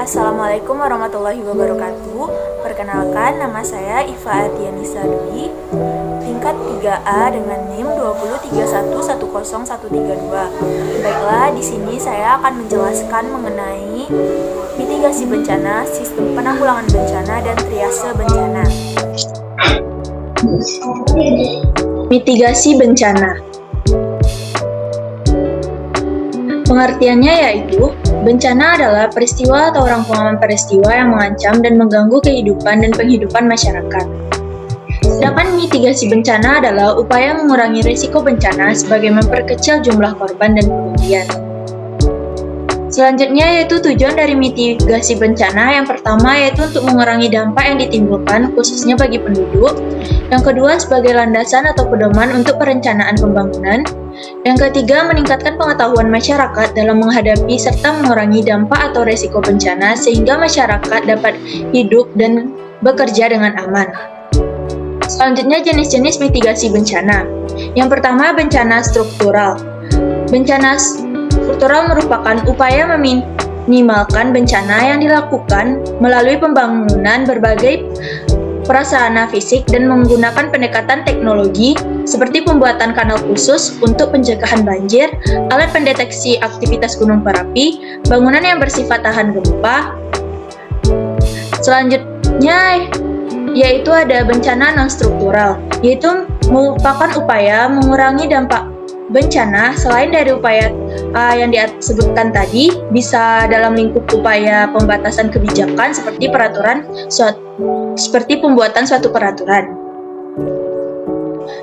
Assalamualaikum warahmatullahi wabarakatuh. Perkenalkan, nama saya Iva Ardianisa Dwi, tingkat 3A dengan NIM 203110132. Baiklah, di sini saya akan menjelaskan mengenai mitigasi bencana, sistem penanggulangan bencana, dan triase bencana. Mitigasi bencana. Pengertiannya yaitu, bencana adalah peristiwa atau rangkuman peristiwa yang mengancam dan mengganggu kehidupan dan penghidupan masyarakat. Sedangkan mitigasi bencana adalah upaya mengurangi risiko bencana sebagai memperkecil jumlah korban dan kerugian. Selanjutnya yaitu tujuan dari mitigasi bencana. Yang pertama yaitu untuk mengurangi dampak yang ditimbulkan khususnya bagi penduduk. Yang kedua sebagai landasan atau pedoman untuk perencanaan pembangunan. Yang ketiga meningkatkan pengetahuan masyarakat dalam menghadapi serta mengurangi dampak atau risiko bencana sehingga masyarakat dapat hidup dan bekerja dengan aman. Selanjutnya jenis-jenis mitigasi bencana. Yang pertama bencana struktural. Bencana struktural merupakan upaya meminimalkan bencana yang dilakukan melalui pembangunan berbagai prasarana fisik dan menggunakan pendekatan teknologi seperti pembuatan kanal khusus untuk pencegahan banjir, alat pendeteksi aktivitas gunung berapi, bangunan yang bersifat tahan gempa. Selanjutnya yaitu ada bencana non-struktural, yaitu merupakan upaya mengurangi dampak bencana selain dari upaya yang disebutkan tadi, bisa dalam lingkup upaya pembatasan kebijakan seperti pembuatan suatu peraturan.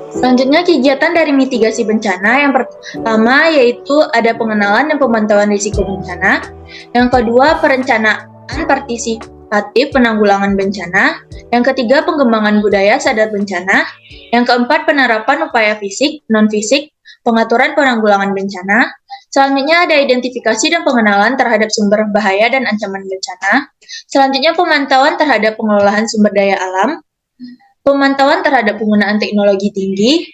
Selanjutnya kegiatan dari mitigasi bencana. Yang pertama yaitu ada pengenalan dan pemantauan risiko bencana. Yang kedua perencanaan partisipatif penanggulangan bencana. Yang ketiga pengembangan budaya sadar bencana. Yang keempat penerapan upaya fisik, non-fisik, pengaturan penanggulangan bencana. Selanjutnya ada identifikasi dan pengenalan terhadap sumber bahaya dan ancaman bencana. Selanjutnya pemantauan terhadap pengelolaan sumber daya alam, pemantauan terhadap penggunaan teknologi tinggi,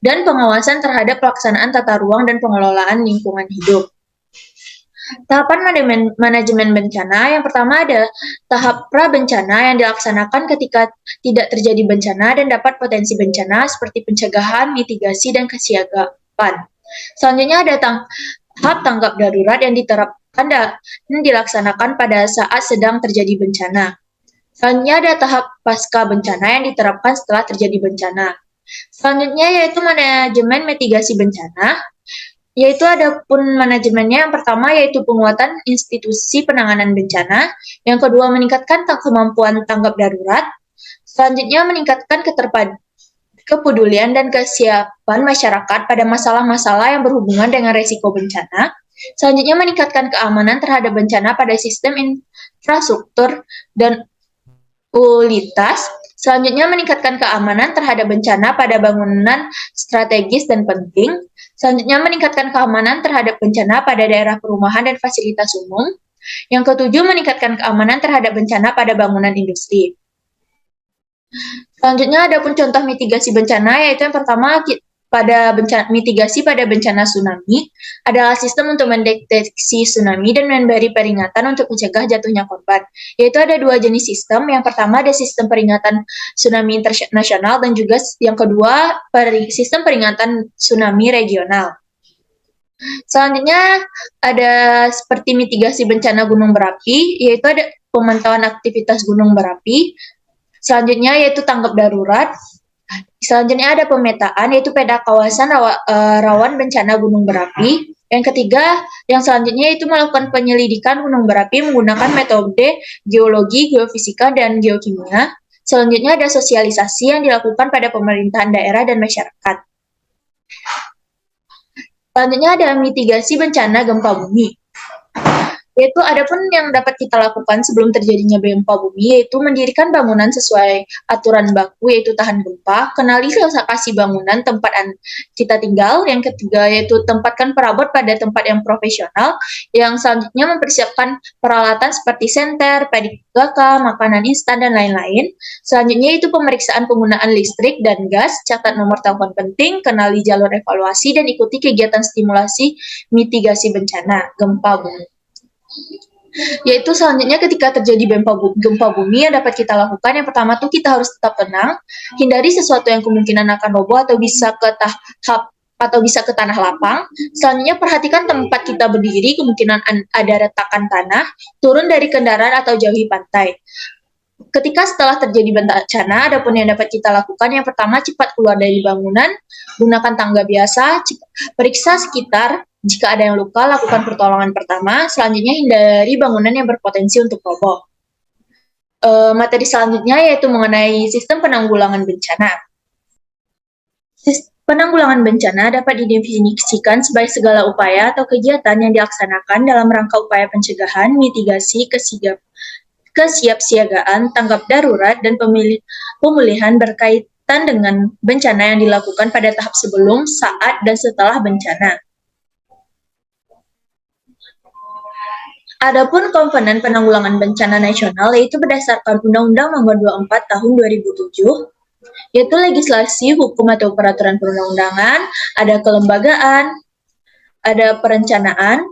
dan pengawasan terhadap pelaksanaan tata ruang dan pengelolaan lingkungan hidup. Tahapan manajemen bencana. Yang pertama ada tahap pra-bencana yang dilaksanakan ketika tidak terjadi bencana dan dapat potensi bencana seperti pencegahan, mitigasi, dan kesiagaan. Selanjutnya ada tahap tanggap darurat yang diterapkan dan dilaksanakan pada saat sedang terjadi bencana. Selanjutnya ada tahap pasca bencana yang diterapkan setelah terjadi bencana. Selanjutnya yaitu manajemen mitigasi bencana, yaitu ada pun manajemennya. Yang pertama yaitu penguatan institusi penanganan bencana. Yang kedua meningkatkan kemampuan tanggap darurat. Selanjutnya meningkatkan kepedulian dan kesiapan masyarakat pada masalah-masalah yang berhubungan dengan risiko bencana. Selanjutnya meningkatkan keamanan terhadap bencana pada sistem infrastruktur dan utilitas. Selanjutnya meningkatkan keamanan terhadap bencana pada bangunan strategis dan penting. Selanjutnya meningkatkan keamanan terhadap bencana pada daerah perumahan dan fasilitas umum. Yang ketujuh meningkatkan keamanan terhadap bencana pada bangunan industri. Selanjutnya ada pun contoh mitigasi bencana, yaitu yang pertama mitigasi pada bencana tsunami adalah sistem untuk mendeteksi tsunami dan memberi peringatan untuk mencegah jatuhnya korban. Yaitu ada dua jenis sistem. Yang pertama ada sistem peringatan tsunami internasional dan juga yang kedua sistem peringatan tsunami regional. Selanjutnya ada seperti mitigasi bencana gunung berapi, yaitu ada pemantauan aktivitas gunung berapi. Selanjutnya yaitu tanggap darurat. Selanjutnya ada pemetaan, yaitu peta kawasan rawan bencana gunung berapi. Yang ketiga, yang selanjutnya itu melakukan penyelidikan gunung berapi menggunakan metode geologi, geofisika, dan geokimia. Selanjutnya ada sosialisasi yang dilakukan pada pemerintahan daerah dan masyarakat. Selanjutnya ada mitigasi bencana gempa bumi. Yaitu adapun yang dapat kita lakukan sebelum terjadinya gempa bumi yaitu mendirikan bangunan sesuai aturan baku yaitu tahan gempa, kenali lokasi bangunan tempat kita tinggal, yang ketiga yaitu tempatkan perabot pada tempat yang profesional, yang selanjutnya mempersiapkan peralatan seperti senter, PDKK, makanan instan dan lain-lain. Selanjutnya itu pemeriksaan penggunaan listrik dan gas, catat nomor telepon penting, kenali jalur evaluasi dan ikuti kegiatan stimulasi mitigasi bencana gempa bumi. Yaitu selanjutnya ketika terjadi gempa bumi yang dapat kita lakukan, yang pertama tuh kita harus tetap tenang, hindari sesuatu yang kemungkinan akan roboh atau bisa ke tanah lapang. Selanjutnya perhatikan tempat kita berdiri, kemungkinan ada retakan tanah, turun dari kendaraan atau jauhi pantai. Ketika setelah terjadi bencana, adapun yang dapat kita lakukan, yang pertama cepat keluar dari bangunan, gunakan tangga biasa, periksa sekitar, jika ada yang luka, lakukan pertolongan pertama. Selanjutnya, hindari bangunan yang berpotensi untuk roboh. Materi selanjutnya yaitu mengenai sistem penanggulangan bencana. Penanggulangan bencana dapat didefinisikan sebagai segala upaya atau kegiatan yang dilaksanakan dalam rangka upaya pencegahan, mitigasi, kesiapsiagaan, tanggap darurat, dan pemulihan berkaitan dengan bencana yang dilakukan pada tahap sebelum, saat, dan setelah bencana. Adapun komponen penanggulangan bencana nasional yaitu berdasarkan Undang-Undang Nomor 24 Tahun 2007, yaitu legislasi, hukum atau peraturan perundang-undangan, ada kelembagaan, ada perencanaan,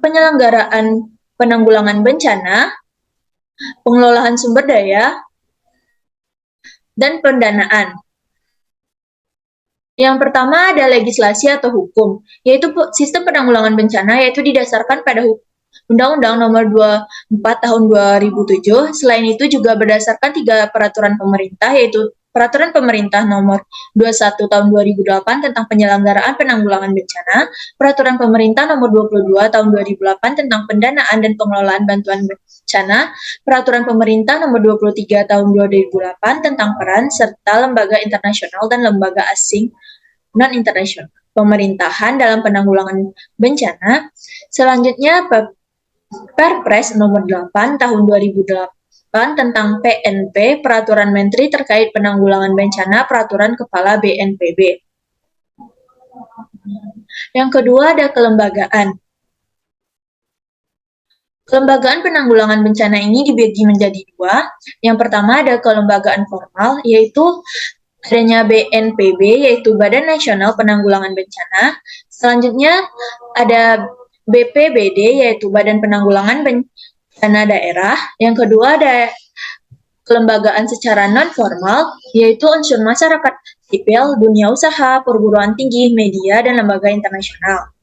penyelenggaraan penanggulangan bencana, pengelolaan sumber daya, dan pendanaan. Yang pertama ada legislasi atau hukum, yaitu sistem penanggulangan bencana yaitu didasarkan pada Undang-Undang Nomor 24 Tahun 2007. Selain itu juga berdasarkan 3 peraturan pemerintah, yaitu Peraturan Pemerintah Nomor 21 Tahun 2008 tentang penyelenggaraan penanggulangan bencana, Peraturan Pemerintah Nomor 22 Tahun 2008 tentang pendanaan dan pengelolaan bantuan bencana, Peraturan Pemerintah Nomor 23 Tahun 2008 tentang peran serta lembaga internasional dan lembaga asing non-internasional pemerintahan dalam penanggulangan bencana. Selanjutnya Perpres Nomor 8 Tahun 2008 tentang PNP, Peraturan Menteri terkait penanggulangan bencana, Peraturan Kepala BNPB. Yang kedua ada kelembagaan. Kelembagaan penanggulangan bencana ini dibagi menjadi 2. Yang pertama ada kelembagaan formal, yaitu adanya BNPB, yaitu Badan Nasional Penanggulangan Bencana. Selanjutnya ada BPBD, yaitu Badan Penanggulangan Bencana Daerah. Yang kedua ada kelembagaan secara non-formal, yaitu unsur masyarakat sipil, dunia usaha, perguruan tinggi, media, dan lembaga internasional.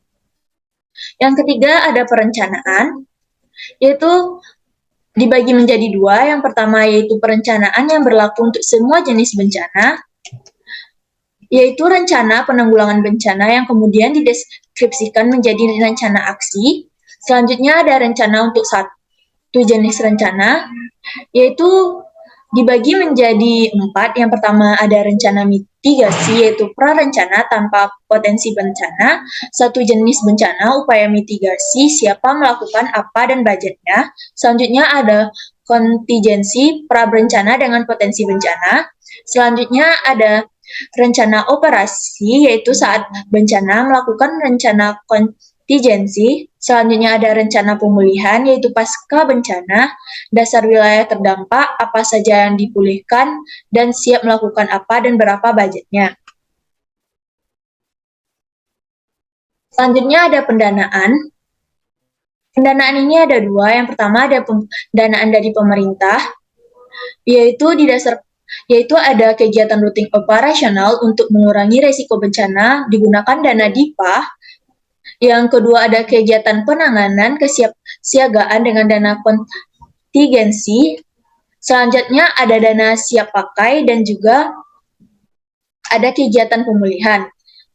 Yang ketiga ada perencanaan, yaitu dibagi menjadi 2. Yang pertama yaitu perencanaan yang berlaku untuk semua jenis bencana, yaitu rencana penanggulangan bencana yang kemudian dideskripsikan menjadi rencana aksi. Selanjutnya ada rencana untuk satu jenis rencana, yaitu dibagi menjadi 4. Yang pertama ada rencana mitigasi, yaitu prarencana tanpa potensi bencana, satu jenis bencana, upaya mitigasi, siapa melakukan apa dan budgetnya. Selanjutnya ada kontingensi, praberencana dengan potensi bencana. Selanjutnya ada rencana operasi, yaitu saat bencana melakukan rencana kontingensi. Selanjutnya ada rencana pemulihan, yaitu pasca bencana, dasar wilayah terdampak, apa saja yang dipulihkan, dan siap melakukan apa dan berapa budgetnya. Selanjutnya ada pendanaan. Pendanaan ini ada 2. Yang pertama ada pendanaan dari pemerintah, yaitu ada kegiatan rutin operasional untuk mengurangi resiko bencana, digunakan dana DIPA. Yang kedua ada kegiatan penanganan kesiapsiagaan dengan dana kontingensi. Selanjutnya ada dana siap pakai dan juga ada kegiatan pemulihan.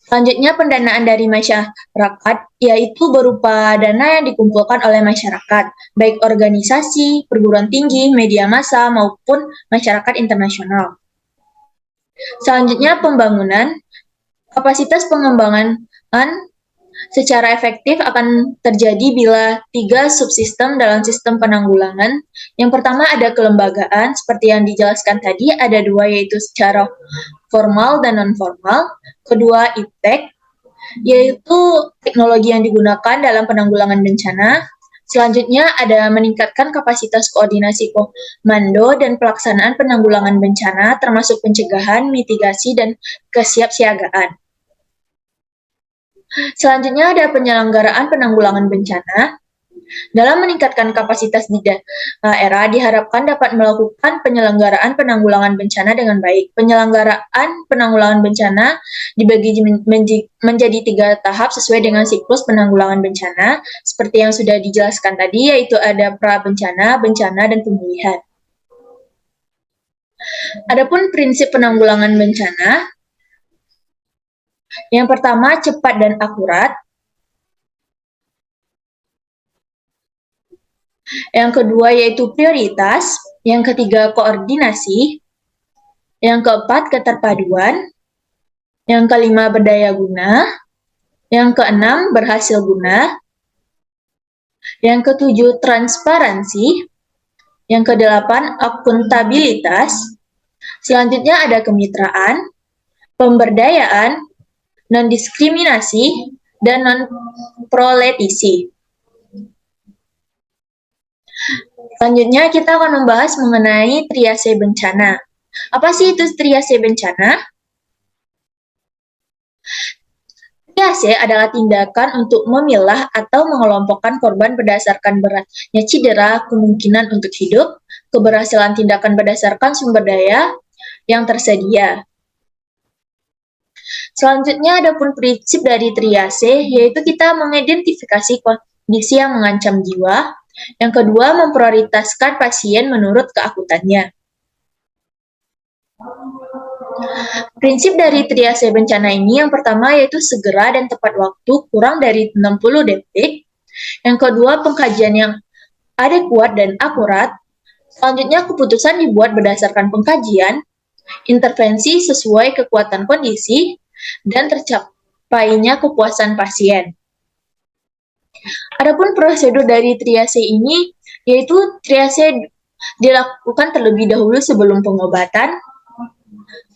Selanjutnya pendanaan dari masyarakat, yaitu berupa dana yang dikumpulkan oleh masyarakat, baik organisasi, perguruan tinggi, media massa, maupun masyarakat internasional. Selanjutnya pembangunan, kapasitas pengembangan secara efektif akan terjadi bila 3 subsistem dalam sistem penanggulangan. Yang pertama ada kelembagaan, seperti yang dijelaskan tadi, ada 2 yaitu secara formal dan non-formal. Kedua, iptek, yaitu teknologi yang digunakan dalam penanggulangan bencana. Selanjutnya ada meningkatkan kapasitas koordinasi komando dan pelaksanaan penanggulangan bencana, termasuk pencegahan, mitigasi, dan kesiapsiagaan. Selanjutnya ada penyelenggaraan penanggulangan bencana. Dalam meningkatkan kapasitas di daerah, diharapkan dapat melakukan penyelenggaraan penanggulangan bencana dengan baik. Penyelenggaraan penanggulangan bencana dibagi menjadi 3 tahap sesuai dengan siklus penanggulangan bencana, seperti yang sudah dijelaskan tadi, yaitu ada pra-bencana, bencana, dan pemulihan. Adapun prinsip penanggulangan bencana, yang pertama cepat dan akurat. Yang kedua yaitu prioritas, yang ketiga koordinasi, yang keempat keterpaduan, yang kelima berdaya guna, yang keenam berhasil guna, yang ketujuh transparansi, yang kedelapan akuntabilitas, selanjutnya ada kemitraan, pemberdayaan, non-diskriminasi, dan non-proletisi. Selanjutnya kita akan membahas mengenai triase bencana. Apa sih itu triase bencana? Triase adalah tindakan untuk memilah atau mengelompokkan korban berdasarkan beratnya cedera, kemungkinan untuk hidup, keberhasilan tindakan berdasarkan sumber daya yang tersedia. Selanjutnya ada pun prinsip dari triase, yaitu kita mengidentifikasi kondisi yang mengancam jiwa. Yang kedua, memprioritaskan pasien menurut keakutannya. Prinsip dari triase bencana ini yang pertama yaitu segera dan tepat waktu kurang dari 60 detik. Yang kedua, pengkajian yang adekuat dan akurat. Selanjutnya, keputusan dibuat berdasarkan pengkajian, intervensi sesuai kekuatan kondisi, dan tercapainya kepuasan pasien. Adapun prosedur dari triase ini, yaitu triase dilakukan terlebih dahulu sebelum pengobatan.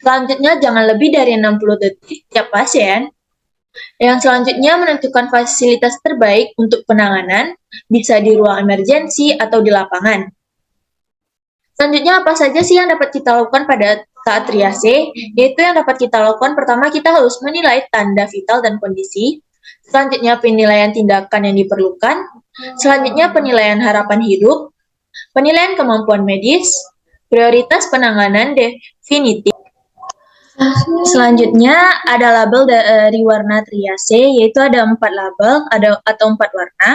Selanjutnya, jangan lebih dari 60 detik tiap pasien. Yang selanjutnya, menentukan fasilitas terbaik untuk penanganan, bisa di ruang emergensi atau di lapangan. Selanjutnya, apa saja sih yang dapat kita lakukan pada saat triase? Yaitu yang dapat kita lakukan, pertama kita harus menilai tanda vital dan kondisi. Selanjutnya, penilaian tindakan yang diperlukan. Selanjutnya, penilaian harapan hidup. Penilaian kemampuan medis. Prioritas penanganan definitif. Selanjutnya, ada label dari warna triase, yaitu ada 4 label atau 4 warna.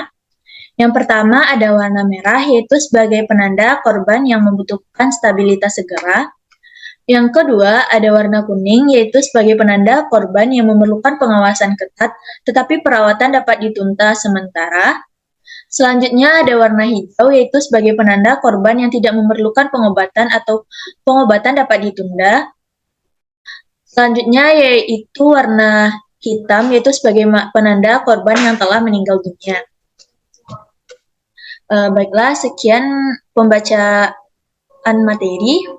Yang pertama ada warna merah, yaitu sebagai penanda korban yang membutuhkan stabilitas segera. Yang kedua, ada warna kuning, yaitu sebagai penanda korban yang memerlukan pengawasan ketat, tetapi perawatan dapat ditunda sementara. Selanjutnya, ada warna hijau, yaitu sebagai penanda korban yang tidak memerlukan pengobatan atau pengobatan dapat ditunda. Selanjutnya, yaitu warna hitam, yaitu sebagai penanda korban yang telah meninggal dunia. Baiklah, sekian pembacaan materi.